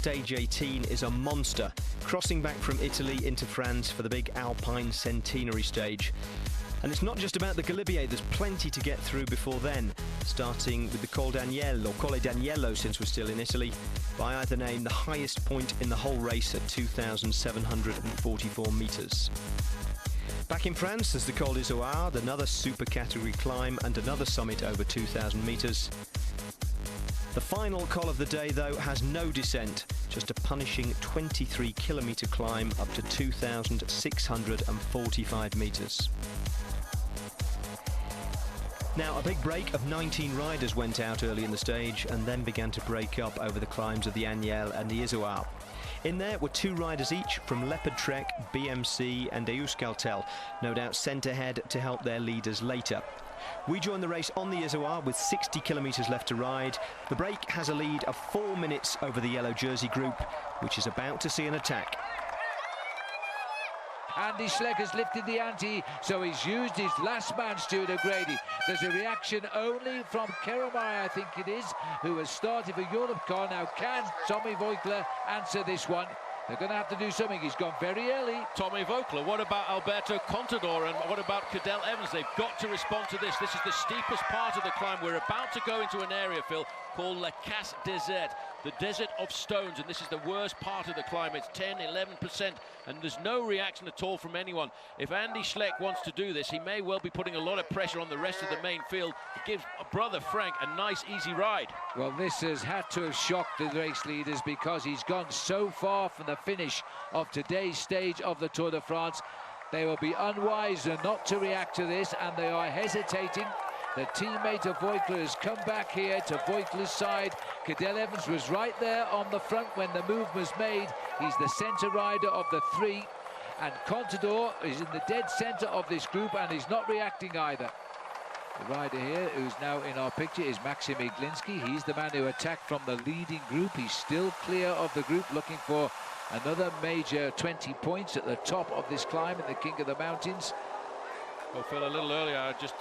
Stage 18 is a monster, crossing back from Italy into France for the big Alpine centenary stage. And it's not just about the Galibier, there's plenty to get through before then, starting with the Col Agnel, or Col Agnel since we're still in Italy, by either name the highest point in the whole race at 2,744 metres. Back in France, there's the Col d'Izoard, another super category climb and another summit over 2,000 metres. The final col of the day, though, has no descent, just a punishing 23-kilometre climb up to 2,645 metres. Now, a big break of 19 riders went out early in the stage and then began to break up over the climbs of the Agnel and the Izoard. In there were 2 riders each from Leopard Trek, BMC and Euskaltel, no doubt sent ahead to help their leaders later. We join the race on the Izoard with 60 kilometres left to ride. The break has a lead of 4 minutes over the yellow jersey group, which is about to see an attack. Andy Schleck has lifted the ante, so he's used his last man, Stuart O'Grady. There's a reaction only from Keremai, I think it is, who has started for Europcar. Now, can Tommy Voigtler answer this one? They're going to have to do something. He's gone very early. Tommy Voigtler. What about Alberto Contador, and what about Cadel Evans? They've got to respond to this. This is the steepest part of the climb. We're about to go into an area, Phil, called La Casse Desert, the desert of stones, and this is the worst part of the climb. It's 10-11%, and there's no reaction at all from anyone. If Andy Schleck wants to do this, he may well be putting a lot of pressure on the rest of the main field. It gives brother Frank a nice, easy ride. Well, this has had to have shocked the race leaders, because he's gone so far from the finish of today's stage of the Tour de France. They will be unwise not to react to this, and they are hesitating. The teammate of Voigtler has come back here to Voigtler's side. Cadel Evans was right there on the front when the move was made. He's the centre rider of the 3, and Contador is in the dead centre of this group, and he's not reacting either. The rider here, who's now in our picture, is Maxim Iglinski. He's the man who attacked from the leading group. He's still clear of the group, looking for another major 20 points at the top of this climb in the King of the Mountains. Well, Phil, a little earlier, I just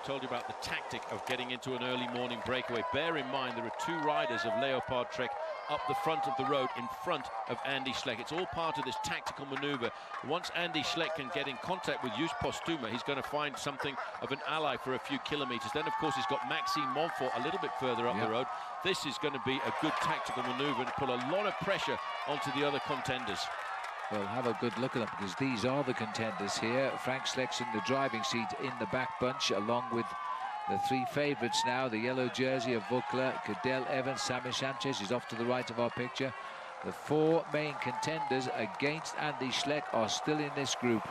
told you about the tactic of getting into an early morning breakaway. Bear in mind, there are 2 riders of Leopard Trek up the front of the road in front of Andy Schleck. It's all part of this tactical maneuver. Once Andy Schleck can get in contact with Joost Postuma, he's going to find something of an ally for a few kilometres. Then, of course, he's got Maxime Montfort a little bit further up the road. This is going to be a good tactical maneuver and put a lot of pressure onto the other contenders. Well, have a good look at them, because these are the contenders here. Frank Schleck's in the driving seat in the back bunch, along with the 3 favourites now. The yellow jersey of Voigtler, Cadel Evans, Sammy Sanchez is off to the right of our picture. The 4 main contenders against Andy Schleck are still in this group.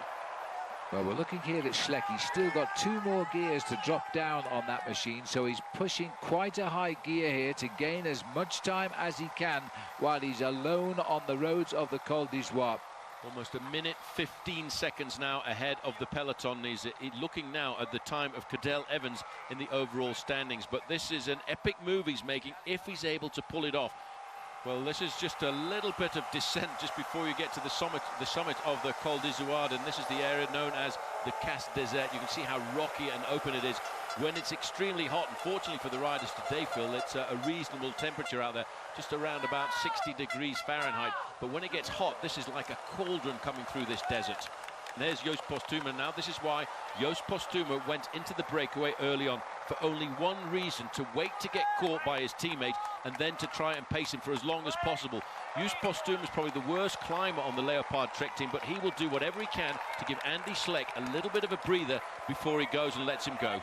Well, we're looking here at Schleck. He's still got 2 more gears to drop down on that machine, so he's pushing quite a high gear here to gain as much time as he can while he's alone on the roads of the Col d'Izoard. Almost a minute 15 seconds now ahead of the peloton. He's looking now at the time of Cadel Evans in the overall standings, but this is an epic move he's making if he's able to pull it off. Well, this is just a little bit of descent just before you get to the summit of the Col d'Izoard, and this is the area known as the Casse Desert. You can see how rocky and open it is when it's extremely hot. Unfortunately for the riders today, Phil, it's a reasonable temperature out there, just around about 60 degrees Fahrenheit. But when it gets hot, this is like a cauldron coming through this desert. And there's Joost Postuma now. This is why Joost Postuma went into the breakaway early on, for only one reason: to wait to get caught by his teammate and then to try and pace him for as long as possible. Joost Postuma is probably the worst climber on the Leopard Trek team, but he will do whatever he can to give Andy Schleck a little bit of a breather before he goes and lets him go.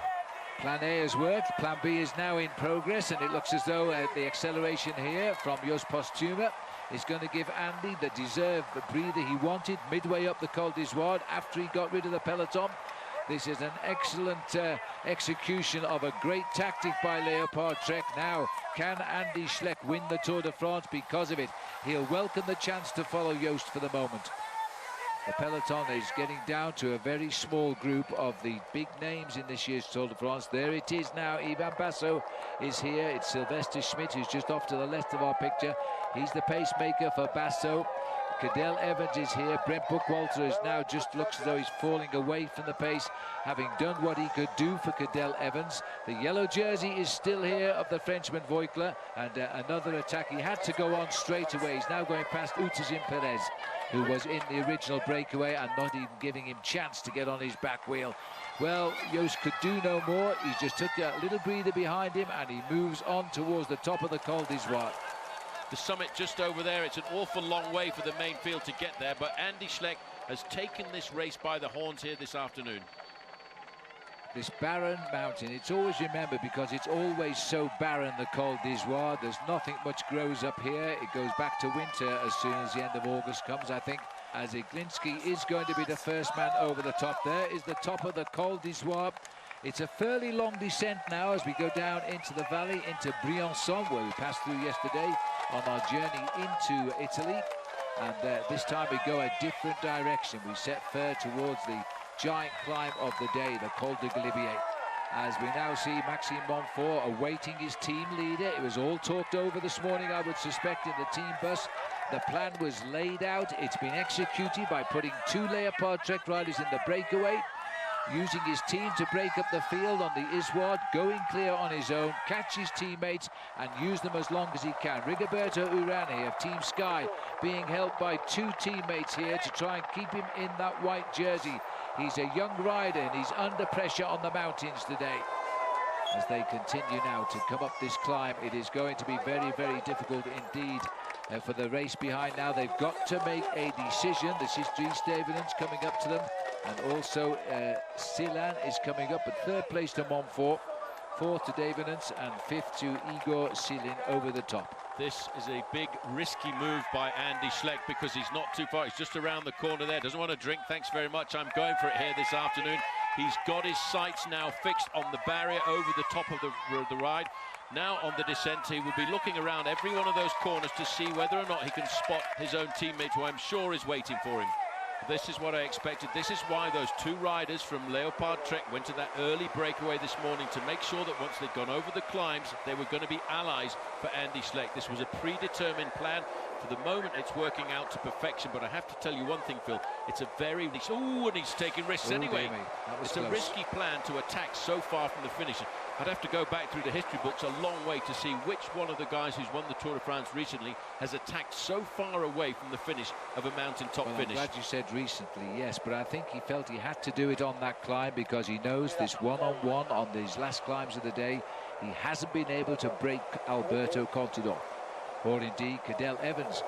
Plan A has worked, Plan B is now in progress, and it looks as though the acceleration here from Joost Postuma is going to give Andy the deserved breather he wanted midway up the Col d'Izoard after he got rid of the peloton. This is an excellent execution of a great tactic by Leopard Trek. Now, can Andy Schleck win the Tour de France because of it? He'll welcome the chance to follow Joost for the moment. The peloton is getting down to a very small group of the big names in this year's Tour de France. There it is now. Ivan Basso is here. It's Sylvester Schmidt, who's just off to the left of our picture. He's the pacemaker for Basso. Cadel Evans is here. Brent Buckwalter is now just looks as though he's falling away from the pace, having done what he could do for Cadel Evans. The yellow jersey is still here of the Frenchman Voigtler, and another attack. He had to go on straight away. He's now going past Utazim Perez, who was in the original breakaway and not even giving him chance to get on his back wheel. Well, Joost could do no more. He just took a little breather behind him and he moves on towards the top of the Col d'Ivoire. The summit just over there. It's an awful long way for the main field to get there, but Andy Schleck has taken this race by the horns here this afternoon. This barren mountain, it's always remembered because it's always so barren, the Col d'Ivoire. There's nothing much grows up here. It goes back to winter as soon as the end of August comes, I think, as Iglinski is going to be the first man over the top. There is the top of the Col d'Ivoire. It's a fairly long descent now as we go down into the valley, into Briançon, where we passed through yesterday on our journey into Italy. And this time we go a different direction. We set fair towards the giant climb of the day, the Col de Galibier. As we now see Maxime Montfort awaiting his team leader. It was all talked over this morning, I would suspect, in the team bus. The plan was laid out. It's been executed by putting 2 Leopard Trek riders in the breakaway, using his team to break up the field on the Isward, going clear on his own, catch his teammates and use them as long as he can. Rigoberto Urani of Team Sky being helped by 2 teammates here to try and keep him in that white jersey. He's a young rider and he's under pressure on the mountains today. As they continue now to come up this climb, it is going to be very, very difficult indeed for the race behind now. They've got to make a decision. This is Dries Stevenens coming up to them, and also Silan is coming up, but 3rd place to Montfort, 4th to Stevenens, and 5th to Igor Silin over the top. This is a big, risky move by Andy Schleck because he's not too far. He's just around the corner there. Doesn't want to drink. Thanks very much. I'm going for it here this afternoon. He's got his sights now fixed on the barrier over the top of the ride. Now on the descent, he will be looking around every one of those corners to see whether or not he can spot his own teammate, who I'm sure is waiting for him. This is what I expected. This is why those 2 riders from Leopard Trek went to that early breakaway this morning, to make sure that once they'd gone over the climbs, they were going to be allies for Andy Schleck. This was a predetermined plan. For the moment, it's working out to perfection, but I have to tell you one thing, Phil. It's a very... Ooh, and he's taking risks anyway. It's close. A risky plan to attack so far from the finish. I'd have to go back through the history books a long way to see which one of the guys who's won the Tour de France recently has attacked so far away from the finish of a mountaintop finish. I'm glad you said recently, yes, but I think he felt he had to do it on that climb because he knows this one-on-one on these last climbs of the day, he hasn't been able to break Alberto Contador, or indeed Cadel Evans.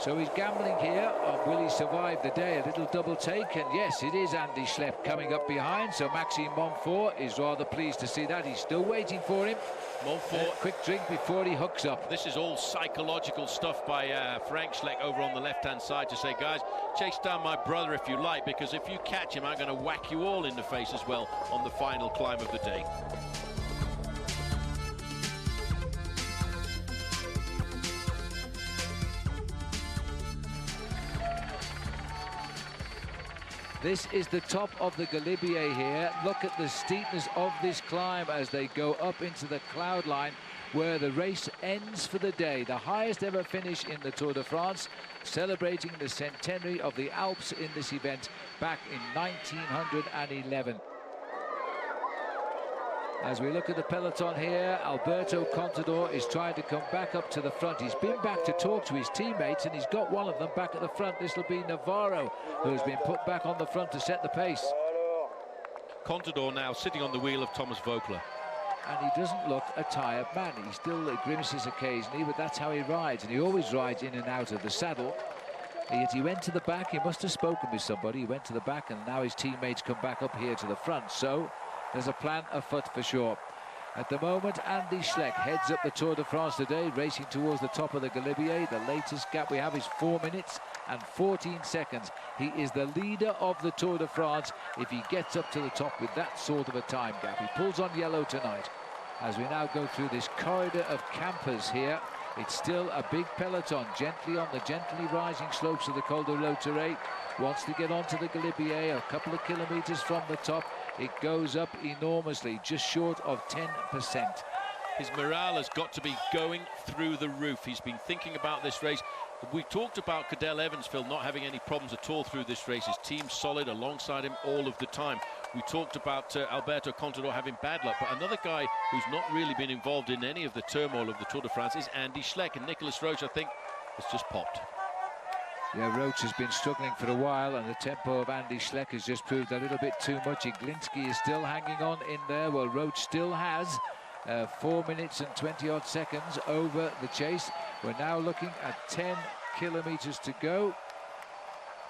So he's gambling here on will he survive the day, a little double take, and yes, it is Andy Schleck coming up behind, so Maxime Montfort is rather pleased to see that. He's still waiting for him. Montfort, quick drink before he hooks up. This is all psychological stuff by Frank Schleck over on the left-hand side to say, guys, chase down my brother if you like, because if you catch him, I'm going to whack you all in the face as well on the final climb of the day. This is the top of the Galibier here. Look at the steepness of this climb as they go up into the cloud line where the race ends for the day. The highest ever finish in the Tour de France, celebrating the centenary of the Alps in this event back in 1911. As we look at the peloton here, Alberto Contador is trying to come back up to the front. He's been back to talk to his teammates and he's got one of them back at the front. This will be Navarro, who has been put back on the front to set the pace. Contador now sitting on the wheel of Thomas Voeckler. And he doesn't look a tired man. He still grimaces occasionally, but that's how he rides. And he always rides in and out of the saddle. Yet he went to the back. He must have spoken with somebody. He went to the back and now his teammates come back up here to the front. So there's a plan afoot for sure. At the moment, Andy Schleck heads up the Tour de France today, racing towards the top of the Galibier. The latest gap we have is 4 minutes and 14 seconds. He is the leader of the Tour de France if he gets up to the top with that sort of a time gap. He pulls on yellow tonight. As we now go through this corridor of campers here, it's still a big peloton, gently on the gently rising slopes of the Col de Lauteret. Wants to get onto the Galibier, a couple of kilometers from the top. It goes up enormously, just short of 10%. His morale has got to be going through the roof. He's been thinking about this race. We talked about Cadel Evans, Phil, not having any problems at all through this race. His team's solid alongside him all of the time. We talked about Alberto Contador having bad luck, but another guy who's not really been involved in any of the turmoil of the Tour de France is Andy Schleck, and Nicolas Roche, I think, has just popped. Yeah, Roche has been struggling for a while, and the tempo of Andy Schleck has just proved a little bit too much. Iglinski is still hanging on in there, while Roche still has 4 minutes and 20-odd seconds over the chase. We're now looking at 10 kilometers to go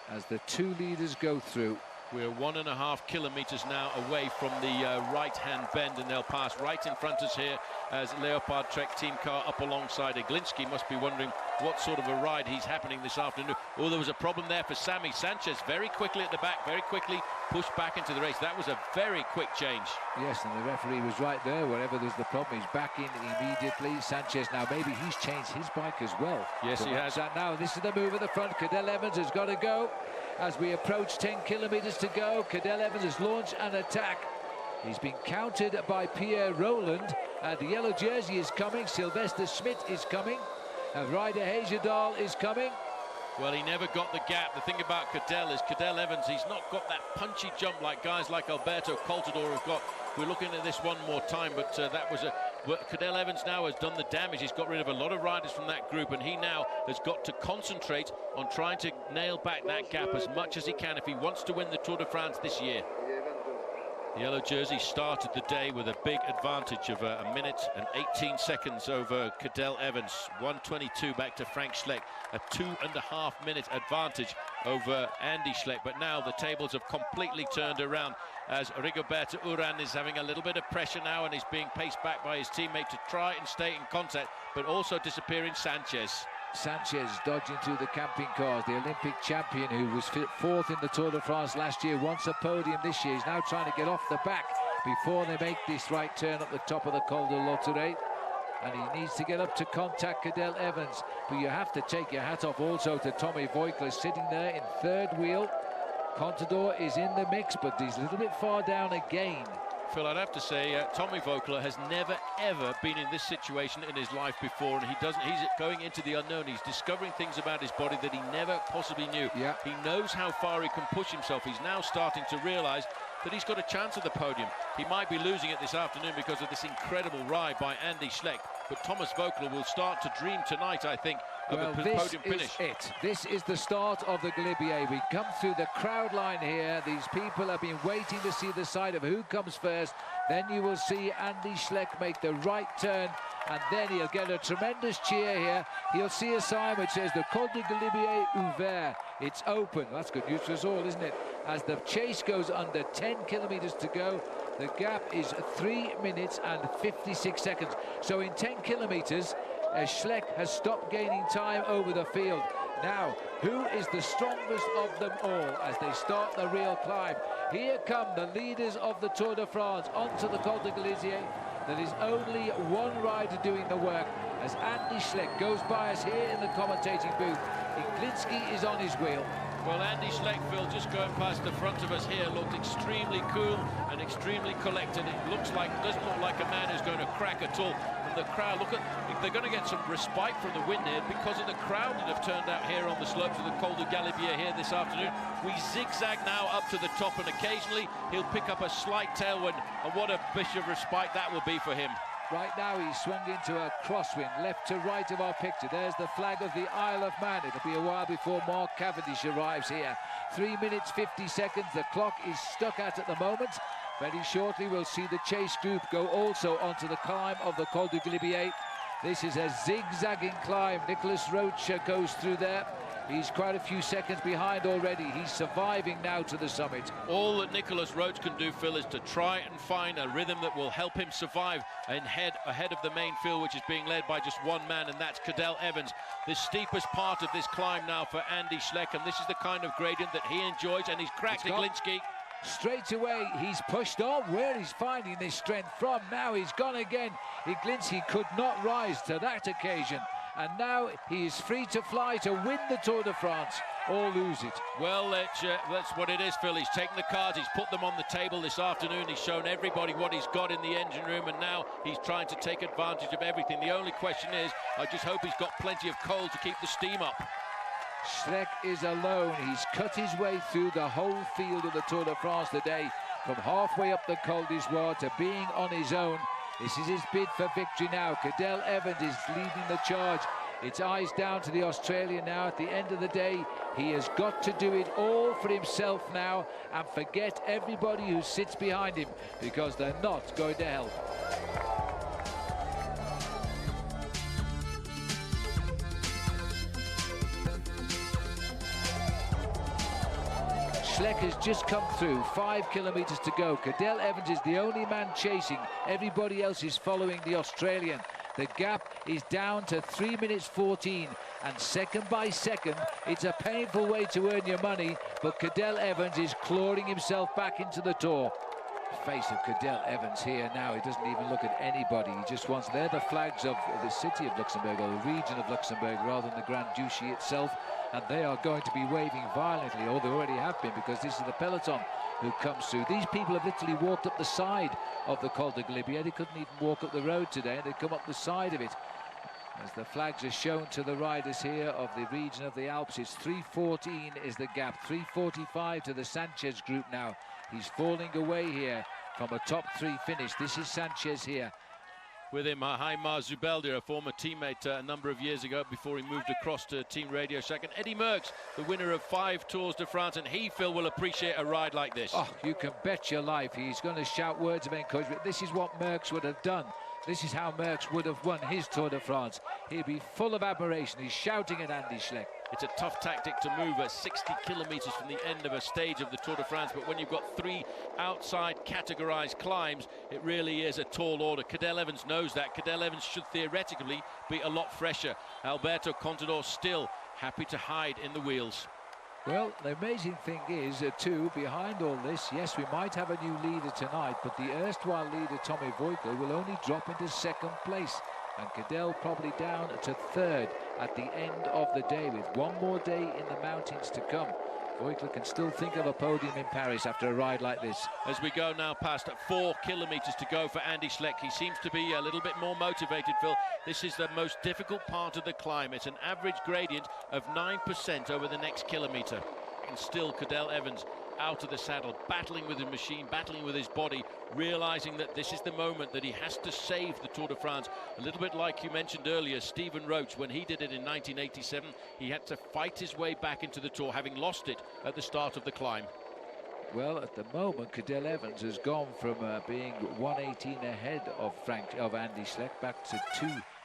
as the two leaders go through. We're 1.5 kilometers now away from the right-hand bend, and they'll pass right in front of us here as Leopard Trek team car up alongside. Iglinski must be wondering what sort of a ride he's happening this afternoon. Oh, there was a problem there for Sammy Sanchez. Very quickly at the back, very quickly pushed back into the race. That was a very quick change. Yes, and the referee was right there. Wherever there's the problem, he's back in immediately. Sanchez, now maybe he's changed his bike as well. Yes, he has. Now this is the move at the front. Cadel Evans has got to go. As we approach 10 kilometers to go, Cadel Evans has launched an attack. He's been countered by Pierre Roland. The yellow jersey is coming. Sylvester Schmidt is coming. Ryder Hagedal is coming. Well, he never got the gap. The thing about Cadel is Cadel Evans, he's not got that punchy jump like guys like Alberto Contador have got. We're looking at this one more time, but that was Cadel Evans now has done the damage. He's got rid of a lot of riders from that group, and he now has got to concentrate on trying to nail back that gap as much as he can if he wants to win the Tour de France this year. The yellow jersey started the day with a big advantage of 1 minute and 18 seconds over Cadel Evans. 1:22 back to Frank Schleck. A 2.5 minute advantage over Andy Schleck. But now the tables have completely turned around as Rigoberto Urán is having a little bit of pressure now, and he's being paced back by his teammate to try and stay in contact, but also disappearing Sanchez. Sanchez dodging through the camping cars. The Olympic champion who was fourth in the Tour de France last year, wants a podium this year. He's now trying to get off the back before they make this right turn up the top of the Col de Lauterre. And he needs to get up to contact Cadel Evans. But you have to take your hat off also to Tommy Voigtler, sitting there in third wheel. Contador is in the mix, but he's a little bit far down again. Phil, I'd have to say Tommy Voigtler has never ever been in this situation in his life before, and he's going into the unknown. He's discovering things about his body that he never possibly knew. Yeah. He knows how far he can push himself. He's now starting to realize that he's got a chance at the podium. He might be losing it this afternoon because of this incredible ride by Andy Schleck, but Thomas Voigtler will start to dream tonight, I think, of a podium finish. This is the start of the Galibier. We come through the crowd line here. These people have been waiting to see the side of who comes first. Then you will see Andy Schleck make the right turn, and then he'll get a tremendous cheer here. He'll see a sign which says the Col de Galibier ouvert. It's open. That's good news for us all, isn't it? As the chase goes under 10 kilometers to go, the gap is 3 minutes and 56 seconds. So in 10 kilometers, Schleck has stopped gaining time over the field. Now, who is the strongest of them all as they start the real climb? Here come the leaders of the Tour de France onto the Col de Galibier. There is only one rider doing the work as Andy Schleck goes by us here in the commentating booth. Iglinski is on his wheel. Well, Andy Schleck, Phil, just going past the front of us here, looked extremely cool and extremely collected. It doesn't look like a man who's going to crack at all. And the crowd, look at, if they're going to get some respite from the wind here because of the crowd that have turned out here on the slopes of the Col de Galibier here this afternoon. We zigzag now up to the top, and occasionally he'll pick up a slight tailwind, and what a bit of respite that will be for him. Right now he's swung into a crosswind, left to right of our picture. There's the flag of the Isle of Man. It'll be a while before Mark Cavendish arrives here. 3 minutes 50 seconds. The clock is stuck at the moment. Very shortly we'll see the chase group go also onto the climb of the Col de Galibier. This is a zigzagging climb. Nicolas Roche goes through there. He's quite a few seconds behind already. He's surviving now to the summit. All that Nicolas Roche can do, Phil, is to try and find a rhythm that will help him survive ahead of the main field, which is being led by just one man, and that's Cadel Evans. The steepest part of this climb now for Andy Schleck, and this is the kind of gradient that he enjoys, and he's cracked Iglinski. Straight away, he's pushed on. Where he's finding this strength from? Now he's gone again. Iglinski could not rise to that occasion. And now he is free to fly to win the Tour de France. or lose it. Well, that's what it is, Phil. He's taken the cards, he's put them on the table this afternoon, he's shown everybody what he's got in the engine room, and now he's trying to take advantage of everything. The only question is, I just hope he's got plenty of coal to keep the steam up. Schleck is alone. He's cut his way through the whole field of the Tour de France today, from halfway up the Col d'Ivoire to being on his own. This is his bid for victory now. Cadel Evans is leading the charge. It's eyes down to the Australian now. At the end of the day, he has got to do it all for himself now and forget everybody who sits behind him, because they're not going to help. Schleck has just come through, 5 kilometers to go. Cadel Evans is the only man chasing. Everybody else is following the Australian. The gap is down to 3 minutes 14, and second by second, it's a painful way to earn your money, but Cadel Evans is clawing himself back into the Tour. The face of Cadel Evans here now, he doesn't even look at anybody. He just wants, they're the flags of the city of Luxembourg, or the region of Luxembourg, rather than the Grand Duchy itself. And they are going to be waving violently, or they already have been, because this is the peloton who comes through. These people have literally walked up the side of the Col de Galibier. They couldn't even walk up the road today, and they come up the side of it. As the flags are shown to the riders here of the region of the Alps, it's 3:14 is the gap, 3:45 to the Sanchez group now. He's falling away here from a top 3 finish. This is Sanchez here. With him, Heimar Zubeldia, a former teammate a number of years ago before he moved across to Team Radio Shack. And Eddie Merckx, the winner of 5 Tours de France, and he, Phil, will appreciate a ride like this. Oh, you can bet your life he's going to shout words of encouragement. This is what Merckx would have done. This is how Merckx would have won his Tour de France. He'd be full of admiration. He's shouting at Andy Schleck. It's a tough tactic to move at 60 kilometers from the end of a stage of the Tour de France, but when you've got 3 outside categorized climbs, it really is a tall order. Cadel Evans knows that. Cadel Evans should theoretically be a lot fresher. Alberto Contador still happy to hide in the wheels. Well, the amazing thing is, too, behind all this, yes, we might have a new leader tonight, but the erstwhile leader, Tommy Voigtler, will only drop into 2nd place. And Cadel probably down to 3rd at the end of the day, with one more day in the mountains to come. Voigtler can still think of a podium in Paris after a ride like this. As we go now past 4 kilometers to go for Andy Schleck, he seems to be a little bit more motivated, Phil. This is the most difficult part of the climb. It's an average gradient of 9% over the next kilometer. And still Cadel Evans out of the saddle, battling with his machine, battling with his body, realizing that this is the moment that he has to save the Tour de France. A little bit like you mentioned earlier, Stephen Roach, when he did it in 1987, he had to fight his way back into the Tour, having lost it at the start of the climb. Well, at the moment, Cadel Evans has gone from being 118 ahead of Andy Schleck back to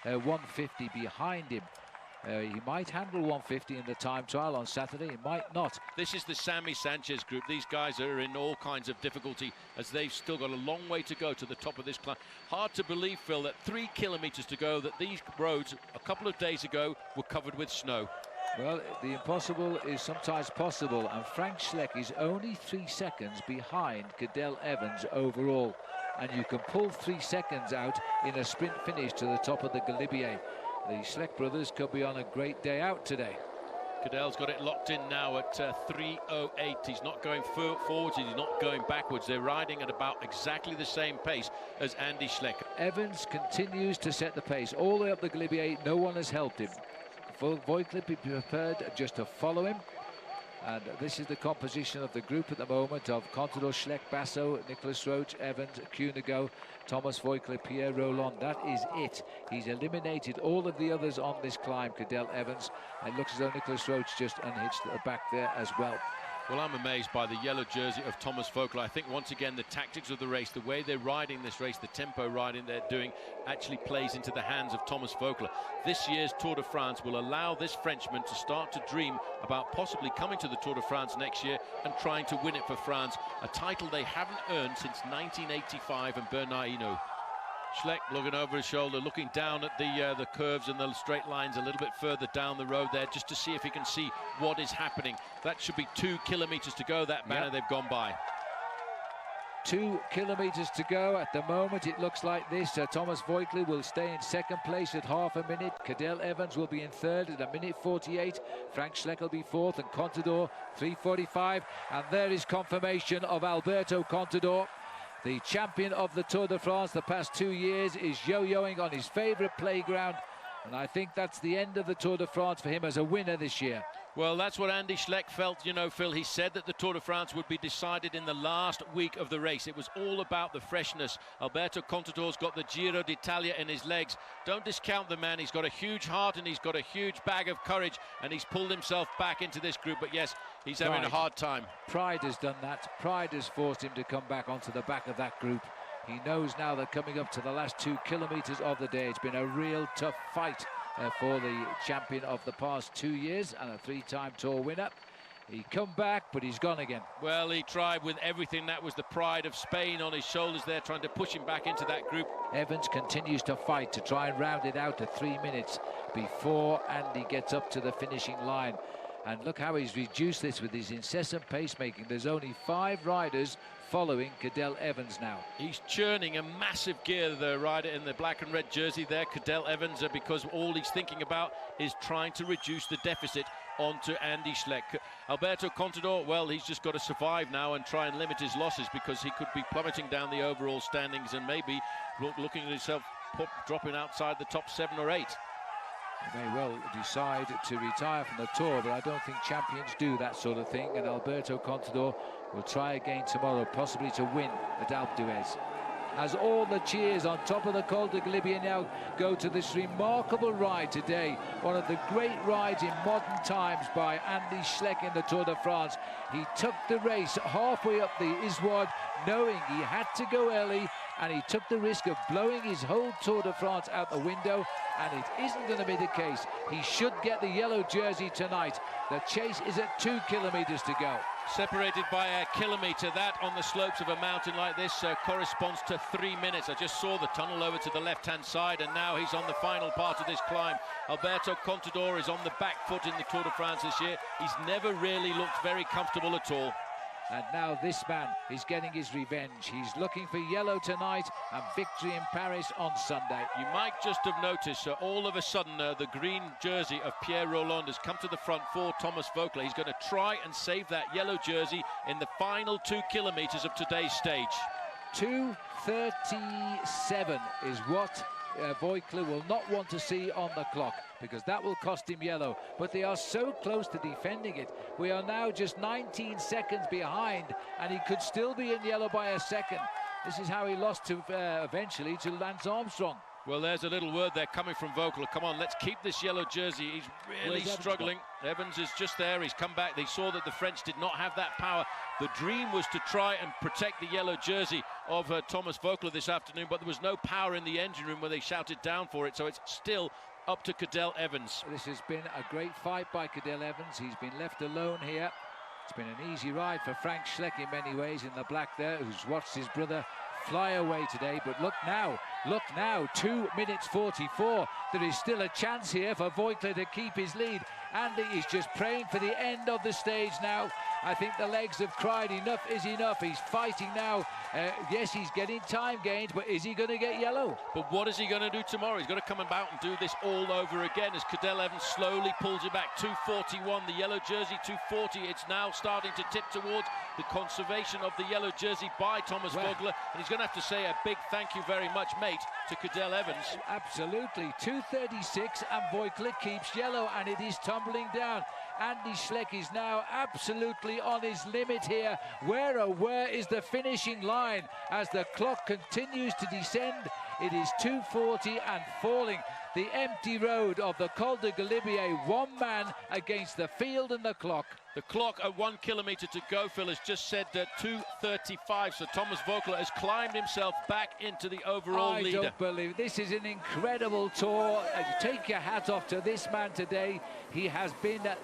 150 behind him. He might handle 150 in the time trial on Saturday, he might not. This is the Sammy Sanchez group. These guys are in all kinds of difficulty, as they've still got a long way to go to the top of this climb. Hard to believe, Phil, that 3 kilometers to go, that these roads a couple of days ago were covered with snow. Well, the impossible is sometimes possible, and Frank Schleck is only 3 seconds behind Cadel Evans overall. And you can pull 3 seconds out in a sprint finish to the top of the Galibier. The Schleck brothers could be on a great day out today. Cadel's got it locked in now at 3:08. He's not going forwards, he's not going backwards. They're riding at about exactly the same pace as Andy Schleck. Evans continues to set the pace all the way up the Galibier. No one has helped him. Voigtler be prepared just to follow him. And this is the composition of the group at the moment of Contador, Schleck, Basso, Nicolas Roach, Evans, Cunego, Thomas Voigtler, Pierre Rolland. That is it. He's eliminated all of the others on this climb, Cadel Evans. It looks as though Nicolas Roach just unhitched at the back there as well. Well, I'm amazed by the yellow jersey of Thomas Voigtler. I think once again the tactics of the race, the way they're riding this race, the tempo riding they're doing, actually plays into the hands of Thomas Voigtler. This year's Tour de France will allow this Frenchman to start to dream about possibly coming to the Tour de France next year and trying to win it for France, a title they haven't earned since 1985 and Bernard Hinault. Schleck looking over his shoulder, looking down at the curves and the straight lines a little bit further down the road there, just to see if he can see what is happening. That should be 2 kilometers to go, that banner they've gone by. 2 kilometers to go. At the moment, it looks like this. Thomas Voigtler will stay in second place at half a minute. Cadel Evans will be in third at 1:48. Frank Schleck will be fourth, and Contador 3:45. And there is confirmation of Alberto Contador. The champion of the Tour de France the past 2 years is yo-yoing on his favourite playground. And I think that's the end of the Tour de France for him as a winner this year. Well, that's what Andy Schleck felt, you know, Phil. He said that the Tour de France would be decided in the last week of the race. It was all about the freshness. Alberto Contador's got the Giro d'Italia in his legs. Don't discount the man. He's got a huge heart and he's got a huge bag of courage, and he's pulled himself back into this group. But yes, he's having a hard time. Pride has done that. Pride has forced him to come back onto the back of that group. He knows now that coming up to the last 2 kilometers of the day, it's been a real tough fight for the champion of the past 2 years and a 3-time Tour winner. He come back, but he's gone again. Well, he tried with everything. That was the pride of Spain on his shoulders there, trying to push him back into that group. Evans continues to fight to try and round it out to 3 minutes before Andy gets up to the finishing line. And look how he's reduced this with his incessant pacemaking. There's only 5 riders following Cadel Evans now. He's churning a massive gear, the rider in the black and red jersey there, Cadel Evans, because all he's thinking about is trying to reduce the deficit onto Andy Schleck. Alberto Contador, well, he's just got to survive now and try and limit his losses, because he could be plummeting down the overall standings and maybe looking at himself dropping outside the top 7 or 8. He may well decide to retire from the Tour, but I don't think champions do that sort of thing, and Alberto Contador will try again tomorrow, possibly to win at Alpe d'Huez. As all the cheers on top of the Col de Galibier now go to this remarkable ride today, one of the great rides in modern times by Andy Schleck in the Tour de France. He took the race halfway up the Isouard, knowing he had to go early, and he took the risk of blowing his whole Tour de France out the window, and it isn't going to be the case. He should get the yellow jersey tonight. The chase is at 2 kilometers to go. Separated by a kilometre. That on the slopes of a mountain like this corresponds to 3 minutes. I just saw the tunnel over to the left-hand side, and now he's on the final part of this climb. Alberto Contador is on the back foot in the Tour de France this year. He's never really looked very comfortable at all. And now this man is getting his revenge. He's looking for yellow tonight and victory in Paris on Sunday. You might just have noticed, all of a sudden, the green jersey of Pierre Rolland has come to the front for Thomas Voigtler. He's going to try and save that yellow jersey in the final 2 kilometres of today's stage. 2:37 is what Voigtler will not want to see on the clock, because that will cost him yellow. But they are so close to defending it. We are now just 19 seconds behind, and he could still be in yellow by a second. This is how he lost to eventually to Lance Armstrong. Well, there's a little word there coming from Voigtler. Come on, let's keep this yellow jersey. He's really struggling. Evans is just there. He's come back. They saw that the French did not have that power. The dream was to try and protect the yellow jersey of Thomas Voigtler this afternoon, but there was no power in the engine room when they shouted down for it, so it's still up to Cadel Evans. This has been a great fight by Cadel Evans. He's been left alone here. It's been an easy ride for Frank Schleck in many ways in the black there, who's watched his brother fly away today. But look now, 2:44. There is still a chance here for Voigtler to keep his lead. Andy is just praying for the end of the stage now. I think the legs have cried enough is enough. He's fighting now. Yes, he's getting time gains, but is he going to get yellow? But what is he going to do tomorrow? He's got to come about and do this all over again as Cadel Evans slowly pulls it back. 2:41, the yellow jersey, 2:40. It's now starting to tip towards the conservation of the yellow jersey by Thomas Voigtler, and he's going to have to say a big thank you very much, mate, to Cadel Evans. Absolutely. 2:36, and Voigtler keeps yellow, and it is tumbling down. Andy Schleck is now absolutely on his limit here. Where is the finishing line as the clock continues to descend? It is 2:40 and falling. The empty road of the Col de Galibier, one man against the field and the clock. The clock at 1 kilometre to go, Phil, has just said 2:35, so Thomas Voigtler has climbed himself back into the overall leader. I don't believe it. This is an incredible tour. Take your hat off to this man today. He has been the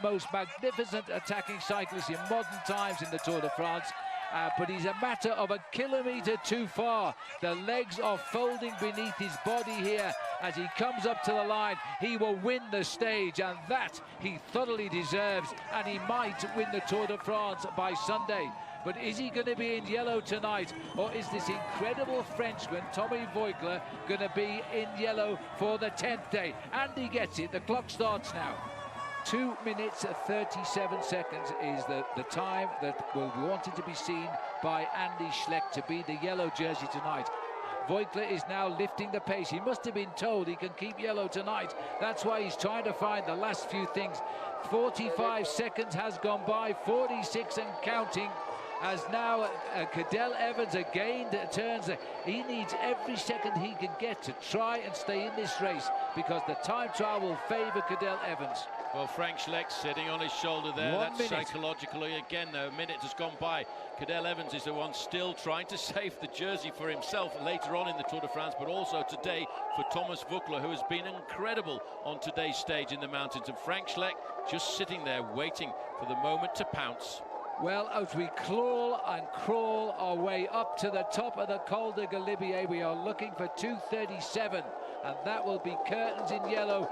most magnificent attacking cyclist in modern times in the Tour de France. But he's a matter of a kilometre too far. The legs are folding beneath his body here as he comes up to the line. He will win the stage, and that he thoroughly deserves, and he might win the Tour de France by Sunday. But is he going to be in yellow tonight, or is this incredible Frenchman, Tommy Voigtler, going to be in yellow for the 10th day? And he gets it. The clock starts now. 2 minutes 37 seconds is the time that will be wanted to be seen by Andy Schleck to be the yellow jersey tonight. Voigtler is now lifting the pace. He must have been told he can keep yellow tonight. That's why he's trying to find the last few things. 45 seconds has gone by, 46 and counting, as now Cadel Evans again turns. He needs every second he can get to try and stay in this race, because the time trial will favour Cadel Evans. Well, Frank Schleck sitting on his shoulder there. That's psychologically, again, a minute has gone by. Cadel Evans is the one still trying to save the jersey for himself later on in the Tour de France, but also today for Thomas Voigtler, who has been incredible on today's stage in the mountains. And Frank Schleck just sitting there waiting for the moment to pounce. Well, as we claw and crawl our way up to the top of the Col de Galibier, we are looking for 2:37, and that will be curtains in yellow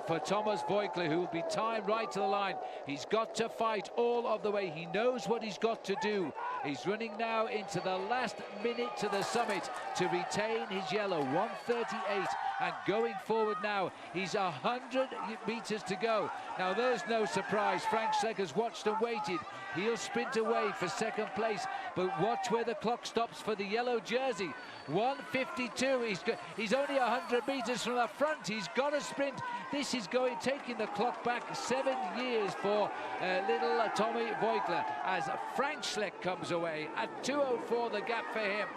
for Thomas Voigtler, who will be timed right to the line. He's got to fight all of the way. He knows what he's got to do. He's running now into the last minute to the summit to retain his yellow, 1:38, and going forward now, he's 100 meters to go. Now, there's no surprise. Frank Schleck has watched and waited. He'll sprint away for second place, but watch where the clock stops for the yellow jersey. 1:52. He's only 100 meters from the front. He's got to sprint. This is taking the clock back 7 years for little Tommy Voigtler, as Frank Schleck comes away at 2:04, the gap for him.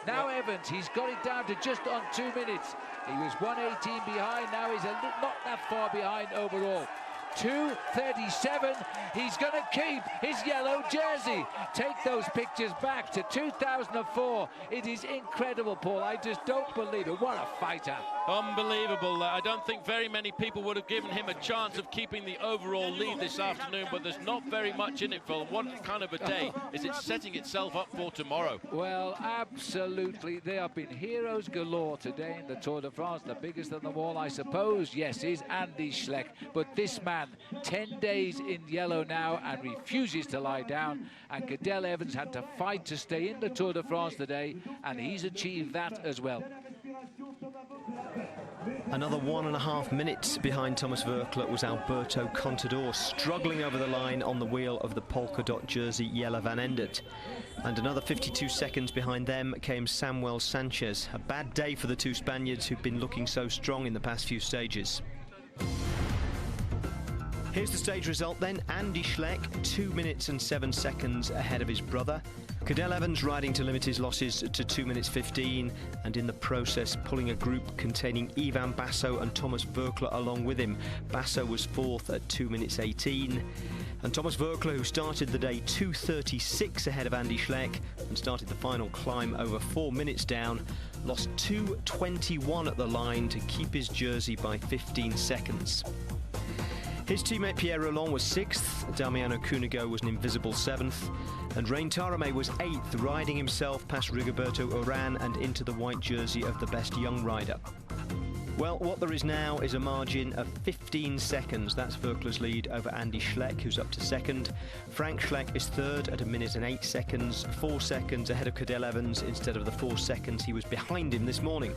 Now Evans, he's got it down to just on 2 minutes. He was 1:18 behind. Now he's not that far behind overall. 2:37. He's going to keep his yellow jersey. Take those pictures back to 2004. It is incredible, Paul. I just don't believe it. What a fighter. Unbelievable. I don't think very many people would have given him a chance of keeping the overall lead this afternoon, but there's not very much in it for him. What kind of a day is it setting itself up for tomorrow? Well, absolutely. There have been heroes galore today in the Tour de France. The biggest of them all, I suppose, yes, is Andy Schleck. But this man, 10 days in yellow now and refuses to lie down. And Cadel Evans had to fight to stay in the Tour de France today, and he's achieved that as well. Another 1.5 minutes behind Thomas Voigtler was Alberto Contador, struggling over the line on the wheel of the polka dot jersey Jelle van Endert. And another 52 seconds behind them came Samuel Sanchez. A bad day for the two Spaniards who've been looking so strong in the past few stages. Here's the stage result then. Andy Schleck, 2 minutes and 7 seconds ahead of his brother. Cadel Evans riding to limit his losses to 2 minutes 15, and in the process pulling a group containing Ivan Basso and Thomas Voigtler along with him. Basso was fourth at 2 minutes 18. And Thomas Voigtler, who started the day 2:36 ahead of Andy Schleck and started the final climb over 4 minutes down, lost 2:21 at the line to keep his jersey by 15 seconds. His teammate Pierre Rolland was 6th, Damiano Cunego was an invisible 7th, and Rein Taaramäe was 8th, riding himself past Rigoberto Urán and into the white jersey of the best young rider. Well, what there is now is a margin of 15 seconds. That's Voigtler's lead over Andy Schleck, who's up to second. Frank Schleck is third at 1 minute and 8 seconds, 4 seconds ahead of Cadel Evans instead of the 4 seconds he was behind him this morning.